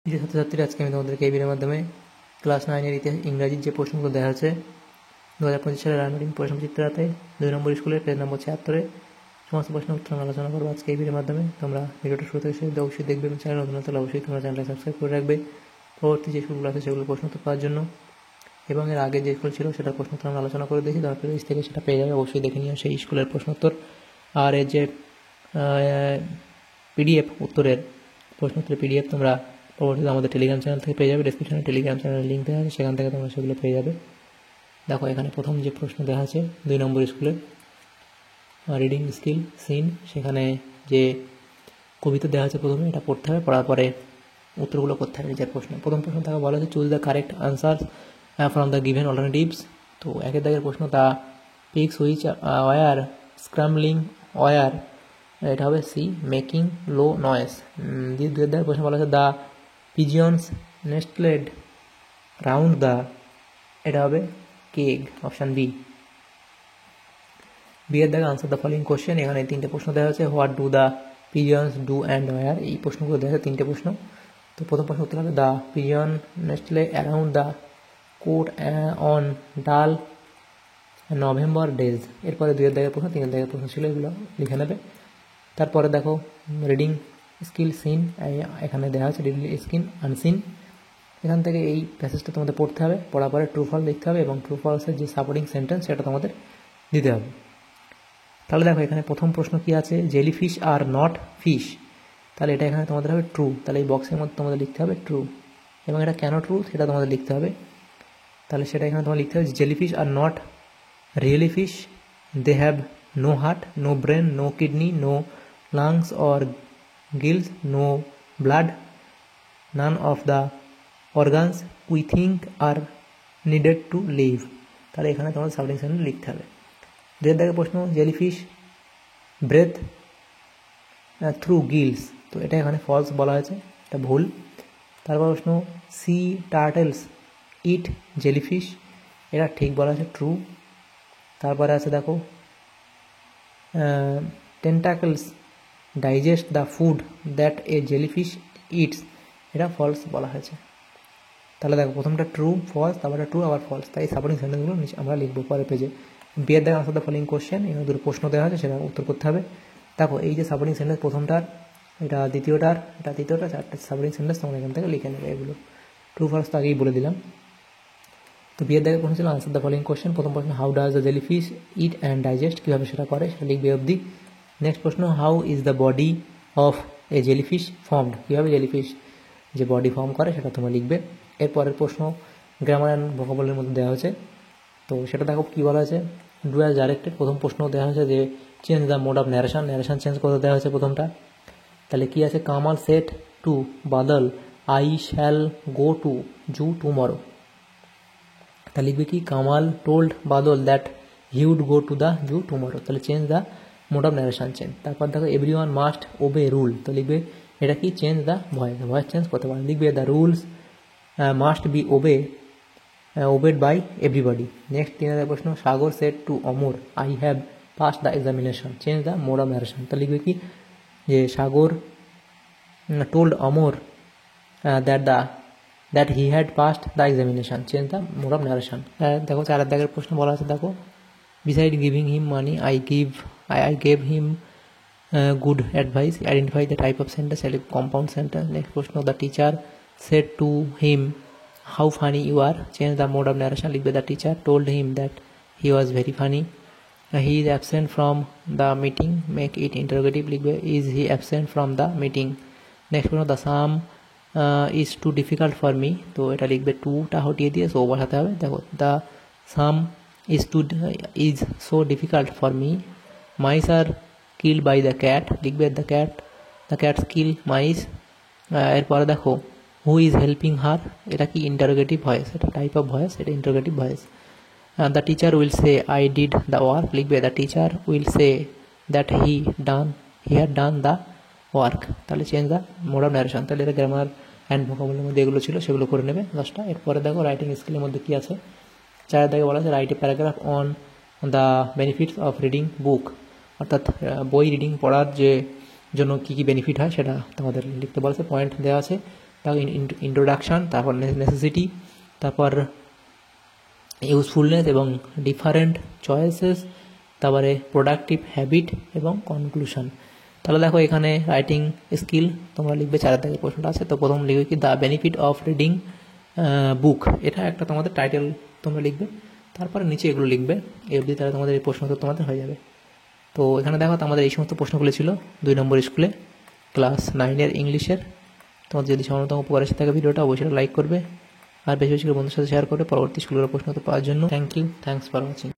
প্রিয় ছাত্রছাত্রীরা, আজকে আমি তোমাদেরকে এই ভিডিওর মাধ্যমে ক্লাস 9-এর ইংরাজির যে প্রশ্নগুলো দেওয়া হচ্ছে 2025 সালের রান্নারিং প্রশ্নচিত্রাতে 2 নম্বর স্কুলের পেজ নম্বর 76 সমস্ত প্রশ্ন উত্তর আলোচনা করবো আজকে এই ভিডিওর মাধ্যমে। তোমরা ভিডিওটা শুরু থেকে শেষ অবশ্যই দেখবে এবং চ্যানেল নতুন হলে অবশ্যই তোমরা চ্যানেলটা সাবস্ক্রাইব করে রাখবে পরবর্তী যে স্কুলগুলো আছে সেগুলো প্রশ্ন উত্তর পাওয়ার জন্য। এবং এর আগে যে স্কুল ছিল সেটার প্রশ্ন উত্তর আমরা আলোচনা করে দেখি, তোমার পেজ থেকে সেটা পেয়ে যাবে, অবশ্যই দেখে নিও সেই স্কুলের প্রশ্ন উত্তর। আর এর যে পিডিএফ উত্তরের প্রশ্ন উত্তরের পিডিএফ তোমরা পরবর্তীতে আমাদের টেলিগ্রাম চ্যানেল থেকে পেয়ে যাবে। ডেসক্রিপশনে টেলিগ্রাম চ্যানেলের লিঙ্ক দেওয়া আছে, সেখান থেকে তোমরা সেগুলো পেয়ে যাবে। দেখো এখানে প্রথম যে প্রশ্ন দেওয়া আছে 2 নম্বর স্কুলের রিডিং স্কিল সিন, সেখানে যে কবিতা দেওয়া আছে প্রথমে এটা পড়তে হবে, পড়ার পরে উত্তরগুলো করতে হবে নিজের প্রশ্ন। প্রথম প্রশ্ন তাকে বলা হচ্ছে choose the correct answer from the given alternatives. তো একের দাগের প্রশ্ন the pigs which were scrambling were, এটা হবে সি মেকিং লো নয়েস। দুয়ের দাগের প্রশ্ন বলা হচ্ছে দ্য পিজিয়ন্স নেস্টলেড রাউন্ড দ্য, এটা হবে কেগ, অপশান বি। বিয়ের দাগে আনসার দ্য ফলোইং কোশ্চেন, এখানে 3টে প্রশ্ন দেওয়া হচ্ছে what do the pigeons do and were, এই প্রশ্নগুলো দেওয়া হচ্ছে 3টে প্রশ্ন। তো প্রথম প্রশ্ন উত্তর হবে the pigeon nestle around the cote on dull November days. এরপরে 2 দাগের প্রশ্ন, 3 দাগের প্রশ্ন ছিল, এগুলো লিখে নেবে। তারপরে দেখো রিডিং স্কিল সিন, এখানে দেওয়া আছে রিডিং স্কিল আনসিন। এখান থেকে এই প্যাসেজটা তোমাদের পড়তে হবে, পড়ার পরে ট্রু ফলস লিখতে হবে এবং ট্রু ফলসের যে সাপোর্টিং সেন্টেন্স সেটা তোমাদের দিতে হবে। তাহলে দেখো এখানে প্রথম প্রশ্ন কি আছে, jelly fish are not fish, তাহলে এটা এখানে তোমাদের হবে ট্রু। তাহলে এই বক্সের মধ্যে তোমাদের লিখতে হবে ট্রু, এবং এটা কেন ট্রু সেটা তোমাদের লিখতে হবে। তাহলে সেটা এখানে তোমার লিখতে হবে jelly fish are not really fish, they have no heart, no brain, no kidney, no lungs or gills, no blood, none of the organs we think are needed to live. তাহলে এখানে তোমাদের সাবজেক্ট সেন্টেন্স লিখতে হবে। 2 দাগের প্রশ্ন jellyfish breadth through Giles, তো এটা এখানে ফলস বলা হয়েছে, এটা ভুল। তারপর প্রশ্ন সি টার্টেলস ইট জেলিফিশ, এটা ঠিক বলা আছে, ট্রু। তারপরে আছে দেখো tentacles digest the food that a jellyfish eats, এটা ফলস বলা হয়েছে। তাহলে দেখো প্রথমটা ট্রু ফলস, তারপরে ট্রু আবার ফলস, তাই সাপোর্টিং সেন্টেন্সগুলো আমরা লিখবো পরের পেজে। বিয়ের দাগে আনসার দ্য ফলোইং কোশ্চেন, এখানে 2 প্রশ্ন দেওয়া আছে, সেটা উত্তর করতে হবে। দেখো এই যে সাপোর্টিং সেন্টেন্স প্রথমটার, এটা দ্বিতীয়টার, এটা তৃতীয়টা, 4টে সাপোর্টিং সেন্টেন্স তোমরা এখান থেকে লিখে নেবে। এগুলো ট্রু ফলস তো আগেই বলে দিলাম। তো বিয়ের দাগে প্রশ্ন ছিল আনসার দ্য ফলোইং কোশ্চেন। প্রথম প্রশ্ন how does the jellyfish it and digest, কীভাবে সেটা করে সেটা লিখবে অবধি। নেক্সট প্রশ্ন how is the body of A jellyfish formed, কীভাবে জেলিফিশ যে বডি ফর্ম করে সেটা তোমরা লিখবে। এরপরের প্রশ্ন গ্রামার অ্যান্ড ভোকাবুলারির মধ্যে দেওয়া হয়েছে, তো সেটা দেখো কী বলা হয়েছে, ডু অ্যাজ ডাইরেক্টেড। প্রথম প্রশ্ন দেওয়া হয়েছে যে change the mode of narration, narration change করতে দেওয়া হয়েছে প্রথমটা। তাহলে কী আছে, Kamal said to Badal I shall go to zoo tomorrow, তাহলে লিখবে কি Kamal told Badal that he would go to the zoo tomorrow, তাহলে change the mode of narration change. তারপর দেখো every one must obey rule, তো লিখবে এটা কি change the voice, voice change করতে পারে, লিখবে the rules must be obeyed by everybody. Next 3 প্রশ্ন Sagar said to Amar I have pass the examination, change the mode of narration, তো লিখবে কি যে Sagar told Amar that he had passed the examination, change the mode of narration. দেখো 4 দাগের প্রশ্ন বলা আছে, দেখো beside giving him money I gave him good advice, identify the type of sentence, compound sentence. Next প্রশ্ন the teacher said to him how funny you are, change the mode of narration, লিখবে the teacher told him that he was very funny. He is absent from the meeting, make it interrogative, লিখবে is he absent from the meeting. Next প্রশ্ন the sum is too difficult for me, তো এটা লিখবে টুটা হটিয়ে দিয়ে so বসাতে হবে। দেখো the sum is so difficult for me, mice are killed by the cat, লিখবে দ্য ক্যাটস কিল মাইস। এরপরে দেখো হু ইজ হেল্পিং হার, এটা কি ইন্টারোগেটিভ ভয়েস, এটা টাইপ অফ ভয়েস, এটা interrogative voice. The teacher will say I did the work, লিখবে the teacher will say that he had done the work, তাহলে change the mode of narration. তাহলে এটা grammar and ভোকাবুলারির মধ্যে এগুলো ছিল, সেগুলো করে নেবে 10টা। এরপরে দেখো রাইটিং স্কিলের মধ্যে কী আছে, 4 দাগে বলা আছে write a paragraph on the benefits of reading book, অর্থাৎ বই রিডিং পড়ার যে জন্য কী কী বেনিফিট হয় সেটা তোমাদের লিখতে বলেছে, পয়েন্ট দেওয়া আছে। তারপর ইন্ট্রোডাকশান, তারপর নেসেসিটি, তারপর ইউজফুলনেস এবং ডিফারেন্ট চয়েসেস, তারপরে প্রোডাক্টিভ হ্যাবিট এবং কনক্লুশন। তাহলে দেখো এখানে রাইটিং স্কিল তোমরা লিখবে 4 দাগের প্রশ্নটা আছে। তো প্রথম লিখবে কি the benefit of reading book, এটা একটা তোমাদের টাইটেল তোমরা লিখবে, তারপরে নিচে এগুলো লিখবে, এই অবধি তাহলে তোমাদের এই প্রশ্ন তো তোমাদের হয়ে যাবে। তো এখানে দেখো আমাদের এই সমস্ত প্রশ্নগুলো ছিল 2 নম্বর স্কুলে ক্লাস 9-এর ইংলিশের। তোমাদের যদি সামান্যতম উপকার এসে থাকে ভিডিওটা অবশ্যই লাইক করবে, আর বেশি বেশি করে বন্ধুর সাথে শেয়ার করবে পরবর্তী স্কুলের প্রশ্ন তো পাওয়ার জন্য। Thank you, thanks for watching.